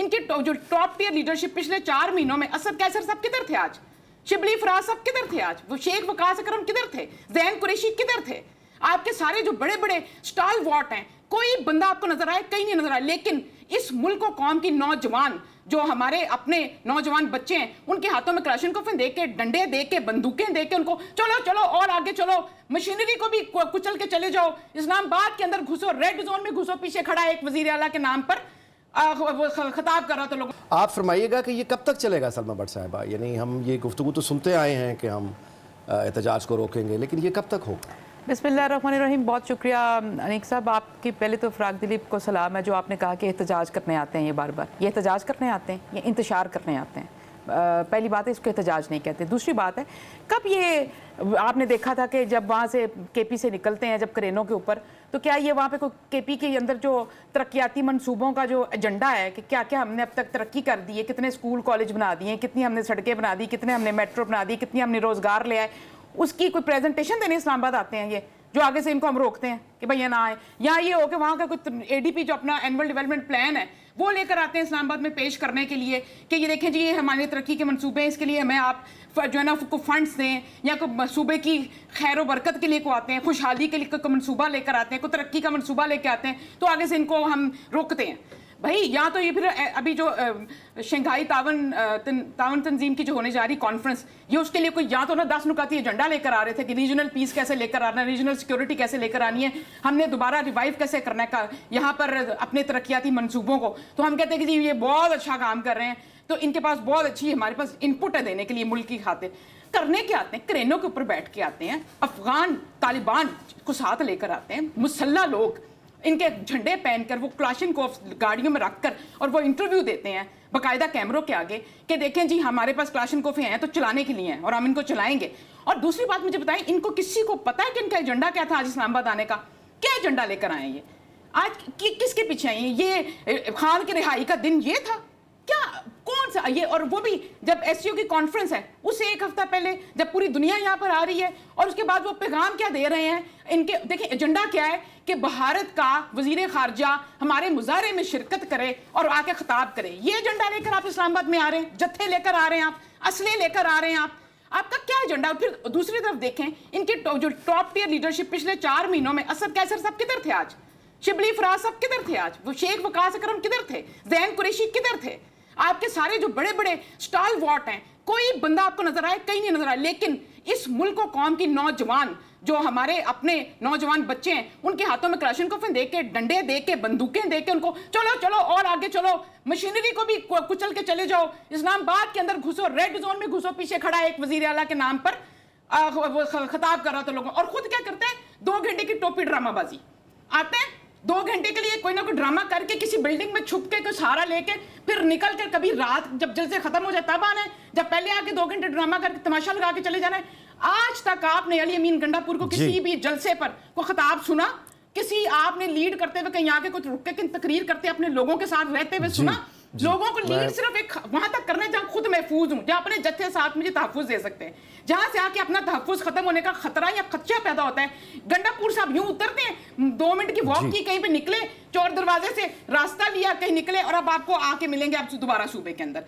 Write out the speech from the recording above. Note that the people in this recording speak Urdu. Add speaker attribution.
Speaker 1: ان کی جو ٹاپ ٹیئر لیڈرشپ پچھلے 4 مہینوں میں، اسد کیسر صاحب کدھر تھے آج؟ شبلی فراز صاحب کدھر تھے آج؟ وہ شیخ وقاص اکرم کدھر تھے؟ زین قریشی کدھر تھے؟ آپ کے سارے جو بڑے بڑے سٹال واٹ ہیں، کوئی بندہ آپ کو نظر آئے؟ کہیں نہیں نظر آئے. لیکن اس ملک و قوم کی نوجوان، جو ہمارے اپنے نوجوان بچے ہیں، ان کے ہاتھوں میں کلاشنکوف دے کے، ڈنڈے دے کے، بندوقیں دے کے ان کو چلو چلو اور آگے چلو، مشینری کو بھی کچل کے چلے جاؤ، اسلام آباد کے اندر گھسو، ریڈ زون میں گھسو. پیچھے کھڑا ایک وزیر اعلیٰ کے نام پر خطاب کر رہا تھا لوگوں.
Speaker 2: آپ فرمائیے گا کہ یہ کب تک چلے گا سلمیٰ بٹ صاحبہ؟ یعنی ہم یہ گفتگو تو سنتے آئے ہیں کہ ہم احتجاج کو روکیں گے، لیکن یہ کب تک ہوگا؟
Speaker 3: بسم اللہ الرحمن الرحیم. بہت شکریہ انیک صاحب، آپ کی پہلے تو فراق دلیپ کو سلام ہے جو آپ نے کہا کہ احتجاج کرنے آتے ہیں. یہ بار بار یہ احتجاج کرنے آتے ہیں، یہ انتشار کرنے آتے ہیں. پہلی بات ہے اس کو احتجاج نہیں کہتے. دوسری بات ہے کب یہ آپ نے دیکھا تھا کہ جب وہاں سے کے پی سے نکلتے ہیں جب کرینوں کے اوپر، تو کیا یہ وہاں پہ کوئی کے پی کے اندر جو ترقیاتی منصوبوں کا جو ایجنڈا ہے کہ کیا کیا ہم نے اب تک ترقی کر دی ہے، کتنے اسکول کالج بنا دیے، کتنی ہم نے سڑکیں بنا دی، کتنے ہم نے میٹرو بنا دی، کتنی ہم نے روزگار لے آئے، اس کی کوئی پریزنٹیشن دینے اسلام آباد آتے ہیں یہ جو آگے سے ان کو ہم روکتے ہیں کہ بھئی یہ نہ آئے؟ یا یہ ہو کہ وہاں کا کوئی اے ڈی پی جو اپنا اینول ڈیولپمنٹ پلان ہے وہ لے کر آتے ہیں اسلام آباد میں پیش کرنے کے لیے کہ یہ دیکھیں جی یہ ہماری ترقی کے منصوبے ہیں، اس کے لیے ہمیں آپ جو ہے نا کو فنڈس دیں، یا کوئی صوبے کی خیر و برکت کے لیے کو آتے ہیں، خوشحالی کے لیے کوئی منصوبہ لے کر آتے ہیں، کوئی ترقی کا منصوبہ لے کے آتے ہیں، تو آگے سے ان کو ہم روکتے ہیں. بھائی یا تو یہ پھر ابھی جو شنگھائی تعاون تنظیم کی جو ہونے جا رہی کانفرنس، یہ اس کے لیے کوئی یا تو نا 10 نکاتی ایجنڈا لے کر آ رہے تھے کہ ریجنل پیس کیسے لے کر آنا ہے، ریجنل سیکورٹی کیسے لے کر آنی ہے، ہم نے دوبارہ ریوائیو کیسے کرنا ہے یہاں پر اپنے ترقیاتی منصوبوں کو. تو ہم کہتے ہیں کہ جی یہ بہت اچھا کام کر رہے ہیں، تو ان کے پاس بہت اچھی ہمارے پاس ان پٹ ہے دینے کے لیے ملک کی خاطر. کرنے کے آتے ہیں، کرینوں کے اوپر بیٹھ کے آتے ہیں، افغان طالبان کو ساتھ لے کر آتے ہیں، مسلح لوگ ان کے جھنڈے پہن کر، وہ کلاشنکوف گاڑیوں میں رکھ کر، اور وہ انٹرویو دیتے ہیں باقاعدہ کیمروں کے آگے کہ دیکھیں جی ہمارے پاس کلاشنکوف ہیں تو چلانے کے لیے ہیں اور ہم ان کو چلائیں گے. اور دوسری بات مجھے بتائیں، ان کو کسی کو پتا ہے کہ ان کا ایجنڈا کیا تھا آج اسلام آباد آنے کا؟ کیا ایجنڈا لے کر آئے یہ آج؟ کس کے پیچھے آئے ہیں؟ یہ خان کی رہائی کا دن یہ تھا کیا؟ کون سا یہ؟ اور وہ بھی جب ایس سی او کی کانفرنس ہے اس سے ایک ہفتہ پہلے، جب پوری دنیا یہاں پر آ رہی ہے، اور اس کے بعد وہ پیغام کیا دے رہے ہیں ان کے؟ دیکھیں ایجنڈا کیا ہے کہ بھارت کا وزیر خارجہ ہمارے مظاہرے میں شرکت کرے اور آ کے خطاب کرے. یہ ایجنڈا لے کر آپ اسلام آباد میں آ رہے ہیں، جتھے لے کر آ رہے ہیں، آپ اسلحے لے کر آ رہے ہیں. آپ کا کیا ایجنڈا؟ پھر دوسری طرف دیکھیں ان کی جو ٹاپ ٹیئر لیڈرشپ پچھلے 4 مہینوں میں، اسد کیسر صاحب کدھر تھے آج؟ شبلی فراز صاحب کدھر تھے آج؟ وہ شیخ وقاص اکرم کدھر تھے؟ زین قریشی کدھر تھے؟ آپ کے سارے جو بڑے بڑے سٹال واٹ ہیں، کوئی بندہ آپ کو نظر آئے؟ کہیں نہیں نظر آئے. لیکن اس ملک و قوم کی نوجوان، جو ہمارے اپنے نوجوان بچے ہیں، ان کے ہاتھوں میں کلاشنکوف دے کے، ڈنڈے دے کے، بندوقیں دے کے ان کو چلو چلو اور آگے چلو، مشینری کو بھی کچل کے چلے جاؤ، اسلام آباد کے اندر گھسو، ریڈ زون میں گھسو. پیچھے کھڑا ایک وزیر اعلیٰ کے نام پر خطاب کر رہا تھا لوگوں، اور خود کیا کرتے ہیں؟ 2 گھنٹے کی ٹوپی ڈرامہ بازی. آتے ہیں 2 گھنٹے کے لیے کوئی نہ کوئی ڈرامہ کر کے کسی بلڈنگ میں چھپ کے کوئی سہارا لے کے، پھر نکل کر کبھی رات جب جلسے ختم ہو جائے تب آنا ہے، جب پہلے آ کے 2 گھنٹے ڈرامہ کر کے تماشا لگا کے چلے جانا ہے. آج تک آپ نے علی امین گنڈا پور کو کسی بھی جلسے پر کوئی خطاب سنا؟ کسی آپ نے لیڈ کرتے ہوئے کہیں آ کے کچھ رک کے تقریر کرتے اپنے لوگوں کے ساتھ رہتے ہوئے سنا؟ لوگوں کو لیڈ صرف ایک وہاں تک کرنا ہے جہاں خود محفوظ ہوں، جہاں اپنے جتھے ساتھ مجھے تحفظ دے سکتے ہیں. جہاں سے آ کے اپنا تحفظ ختم ہونے کا خطرہ یا خدشہ پیدا ہوتا ہے. گنڈا پور صاحب یوں اترتے ہیں، 2 منٹ کی واک کی، کہیں پہ نکلے چور دروازے سے راستہ لیا، کہیں نکلے، اور اب آپ کو آ کے ملیں گے آپ دوبارہ صوبے کے اندر.